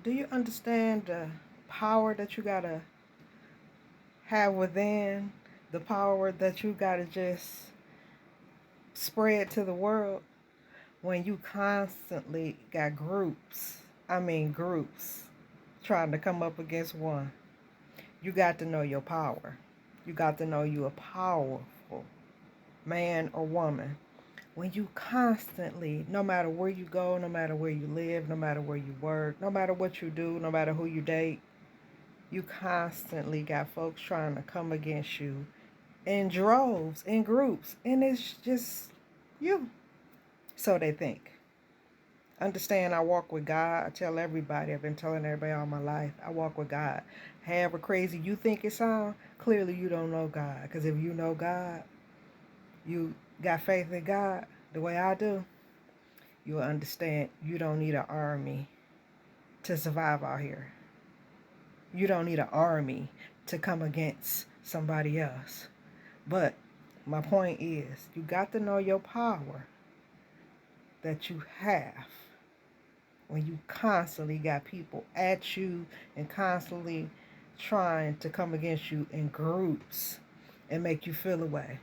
Do you understand the power that you gotta have within? The power that you gotta just spread to the world when you constantly got groups. I mean, groups trying to come up against one. You got to know your power. You got to know you're a powerful man or woman. When you constantly, no matter where you go, no matter where you live, no matter where you work, no matter what you do, no matter who you date, you constantly got folks trying to come against you in droves, in groups, and it's just you. So they think. Understand, I walk with God. I tell everybody, I've been telling everybody all my life, I walk with God. However crazy you think it sounds, clearly you don't know God. Because if you know God, you got faith in God the way I do, you'll understand you don't need an army to survive out here. You don't need an army to come against somebody else. But my point is, you got to know your power that you have when you constantly got people at you and constantly trying to come against you in groups and make you feel away.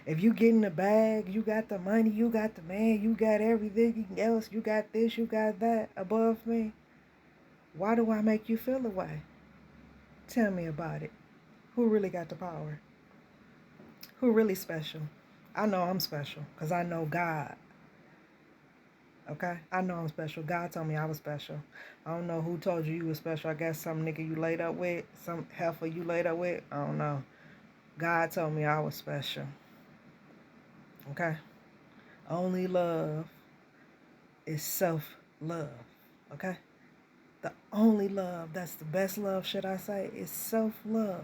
If you get in the bag, you got the money, you got the man, you got everything else, you got this, you got that above me, why do I make you feel away? Tell me about it. Who really got the power? Who really special? I know I'm special because I know God. Okay? I know I'm special. God told me I was special. I don't know who told you you were special. I guess some nigga you laid up with, some heifer you laid up with. I don't know. God told me I was special. Okay? Only love is self-love. Okay? The only love, that's the best love, should I say, is self-love.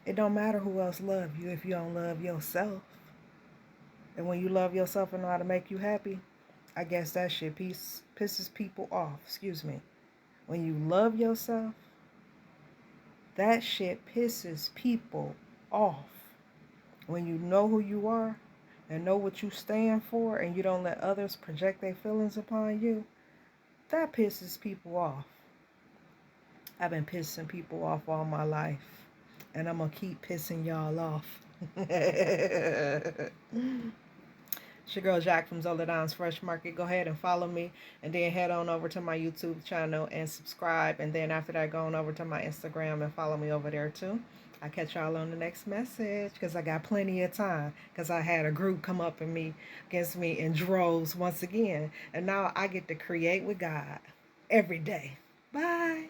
It don't matter who else love you if you don't love yourself. And when you love yourself and know how to make you happy, I guess that shit pisses people off. Excuse me. When you love yourself, that shit pisses people off. When you know who you are and know what you stand for and you don't let others project their feelings upon you, that pisses people off. I've been pissing people off all my life, and I'm going to keep pissing y'all off. It's your girl Jack from Zoladonsfreshmarket. Go ahead and follow me, and then head on over to my YouTube channel and subscribe. And then after that, go on over to my Instagram and follow me over there too. I'll catch y'all on the next message because I got plenty of time because I had a group come up against me in droves once again. And now I get to create with God every day. Bye.